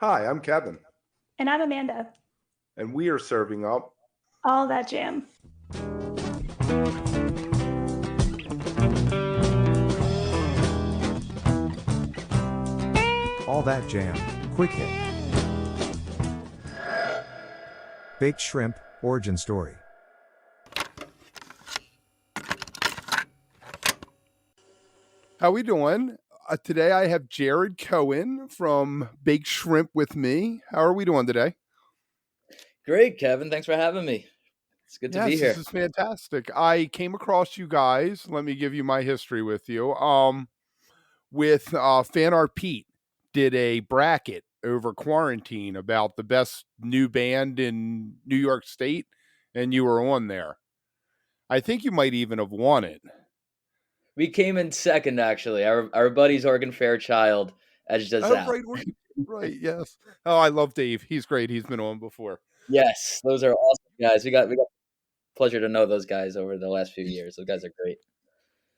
Hi, I'm Kevin, And I'm Amanda. and we are serving up All that jam. All That Jam, Quick Hit. Baked Shrimp, Origin Story. How we doing? Today I have Jared Cohen from Baked Shrimp with me. How are we doing today? Great, Kevin. Thanks for having me. It's good to be Yes, this here. is fantastic. I came across you guys. Let me give you my history with you. With Fan Art Pete did a bracket over quarantine about the best new band in New York State, and you were on there. I think you might even have won it. We came in second, actually. Our buddies Oregon Fairchild edged us Oh, out. right, right, yes. Oh, I love Dave. He's great. He's been on before. Yes, those are awesome guys. We got pleasure to know those guys over the last few years. Those guys are great.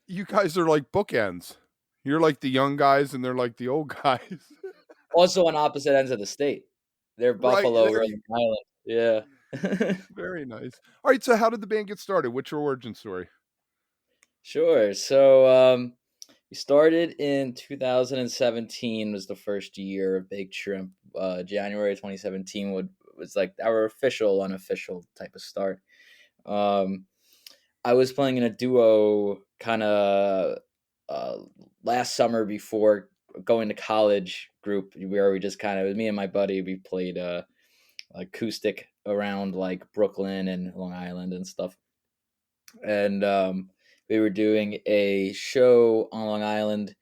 You guys are like bookends. You're like the young guys, and they're like the old guys. Also on opposite ends of the state. They're Right Buffalo, there. Rhode Island. Yeah. Very nice. All right. So, how did the band get started? What's your origin story? Sure. So we started in 2017 was the first year of Baked Shrimp. January 2017 was like our official, unofficial type of start. Um, I was playing in a duo kind of uh, last summer before going to college group where we just kind of me and my buddy we played acoustic around like Brooklyn and Long Island and stuff. And we were doing a show on Long Island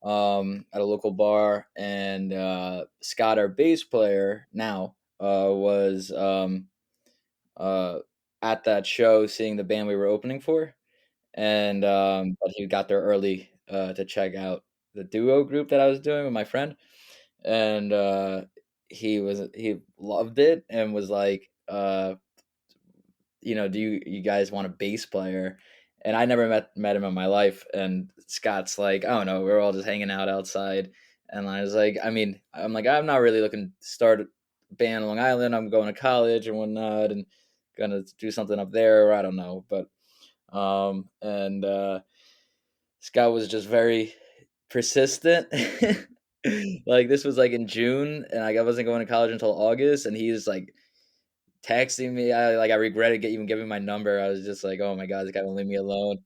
at a local bar, and Scott, our bass player now, was uh, at that show seeing the band we were opening for, and but he got there early to check out the duo group that I was doing with my friend, and he loved it and was like, do you guys want a bass player? And I never met him in my life. And Scott's like, I don't know, we're all just hanging out outside. And I was like, I'm like, I'm not really looking to start a band on Long Island. I'm going to college and whatnot, and gonna do something up there. Or I don't know, but and Scott was just very persistent. Like this was like in June, and I wasn't going to college until August, and he's like texting me. I regretted even giving my number. I was just like, oh my god, this guy won't leave me alone.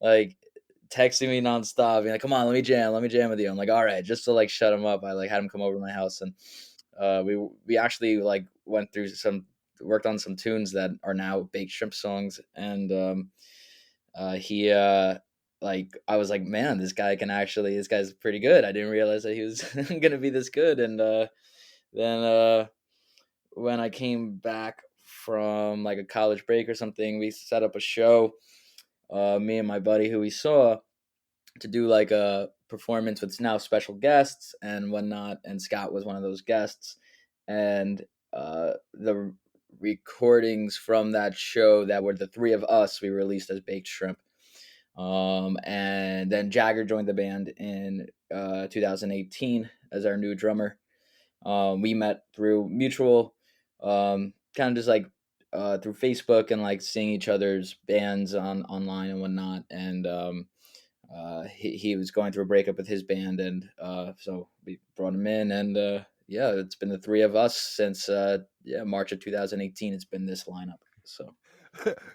Like texting me nonstop, being like, come on, let me jam with you. I'm like, all right, just to like shut him up. I like had him come over to my house, and we actually like went through worked on some tunes that are now Baked Shrimp songs, and he like I was like, man, this guy's pretty good. I didn't realize that he was gonna be this good, and then when I came back from like a college break or something, we set up a show, me and my buddy who we saw, to do like a performance with now special guests and whatnot. And Scott was one of those guests. And the recordings from that show that were the three of us, we released as Baked Shrimp. And then Jagger joined the band in 2018 as our new drummer. We met through mutual, kind of just like through Facebook and like seeing each other's bands on online and whatnot. And he was going through a breakup with his band, and so we brought him in, and yeah, it's been the three of us since March of 2018. It's been this lineup. So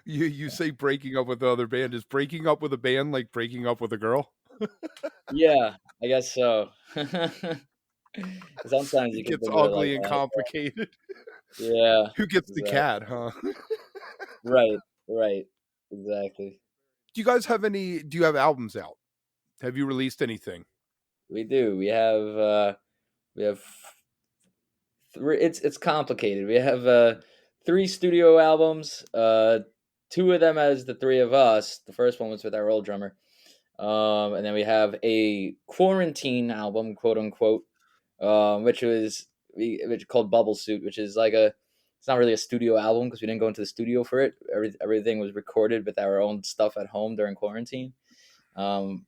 You say breaking up with the other band. Is breaking up with a band like breaking up with a girl? yeah, I guess so. Sometimes you It can gets think of it like ugly and that. complicated. Yeah, Who gets the exactly. cat, huh? Right, right, exactly. Do you have albums out? Have you released anything? We do. We have three. It's complicated. We have three studio albums. Two of them as the three of us. The first one was with our old drummer. And then we have a quarantine album, quote unquote, which called Bubble Suit, which is like a. It's not really a studio album because we didn't go into the studio for it. Everything was recorded with our own stuff at home during quarantine. Um,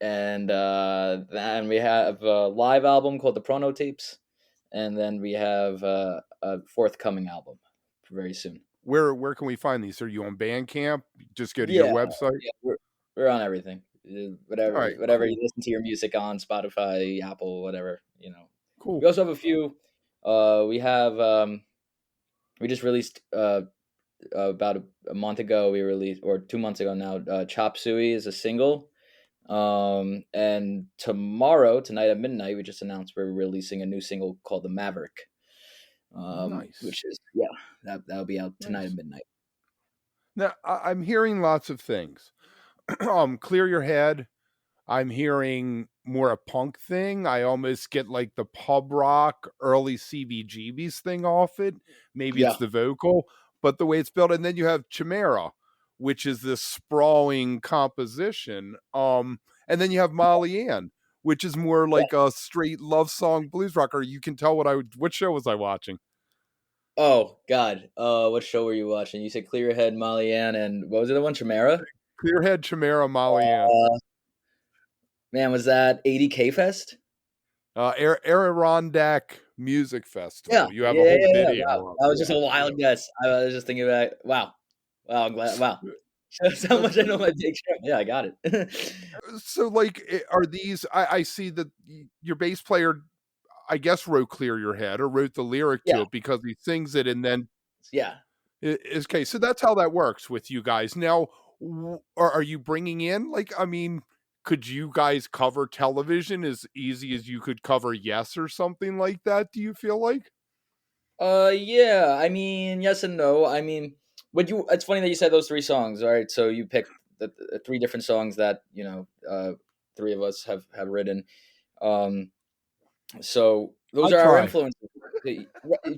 and then we have a live album called the Prono Tapes, and then we have a forthcoming album very soon. Where can we find these? Are you on Bandcamp? Just go to your Yeah, website. yeah, we're on everything. All right, Whatever you cool, listen to your music on, Spotify, Apple, whatever, you know. cool. We also have a few. We have we just released about a month ago. We released, or 2 months ago now. Chop Suey is a single. And tonight at midnight, we just announced we're releasing a new single called The Maverick. Nice, Which is that'll be out tonight at nice. midnight. Now I'm hearing lots of things. Clear Your Head. I'm hearing more a punk thing. I almost get like the pub rock, early CBGB's thing off it. Maybe it's Yeah. the vocal, but the way it's built. And then you have Chimera, which is this sprawling composition. And then you have Molly Ann, which is more like a straight love song blues rocker. You can tell what show was I watching? Oh God. What show were you watching? You said Clear Your Head, Molly Ann, and what was the other one? Chimera. Clear Head, Chimera, Molly Ann. Man, was that 80K Fest? Adirondack Music Yeah, Festival. You have a yeah, whole yeah, yeah. video Wow, of that it. was just a wild guess. I was just thinking about wow, wow. I'm glad. Wow, that's how much I know my Big Shrimp. Yeah, I got it. So, like, are these? I see that your bass player, I guess, wrote "Clear Your Head" or wrote the lyric to Yeah, it because he sings it, and then yeah. is okay. So that's how that works with you guys. Now, are you bringing in like? I mean, could you guys cover television as easy as you could cover Yes or something like that? Do you feel like? Yeah. I mean, yes and no. I mean, would you? It's funny that you said those three songs. All right, so you picked the three different songs that three of us have written. Um, So those I are our try. influences.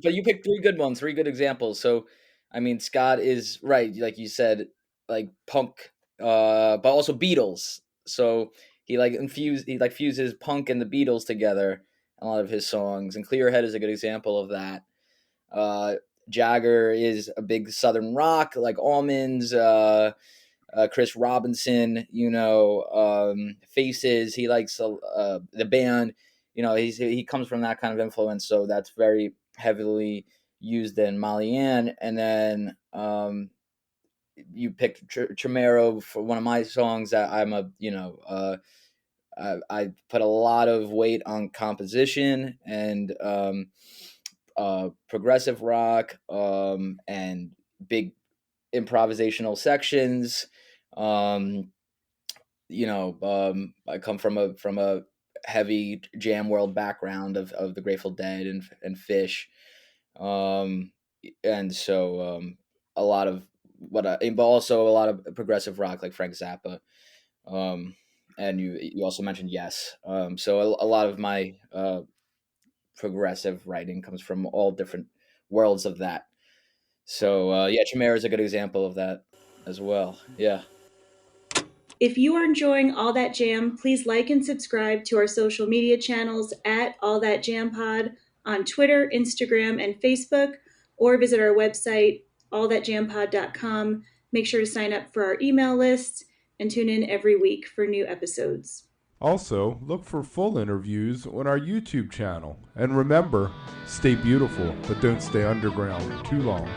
But you picked three good ones, three good examples. So I mean, Scott is right, like you said, like punk, but also Beatles. So he like fuses punk and the Beatles together in a lot of his songs. And Clear Head is a good example of that. Uh, Jagger is a big Southern rock, like Almonds. Chris Robinson, Faces. He likes the band. He comes from that kind of influence, so that's very heavily used in Molly Ann. And then you picked Chimero for one of my songs. That I put a lot of weight on composition and progressive rock and big improvisational sections. Um, I come from a heavy jam world background of the Grateful Dead and Fish, um, and so a lot of but also a lot of progressive rock like Frank Zappa, um, and you also mentioned Yes, so a lot of my progressive writing comes from all different worlds of that. So yeah, Chimera is a good example of that as well. Yeah. If you are enjoying All That Jam, please like and subscribe to our social media channels at All That Jam Pod on Twitter, Instagram, and Facebook, or visit our website, allthatjampod.com. Make sure to sign up for our email list and tune in every week for new episodes. Also, look for full interviews on our YouTube channel. And remember, stay beautiful, but don't stay underground too long.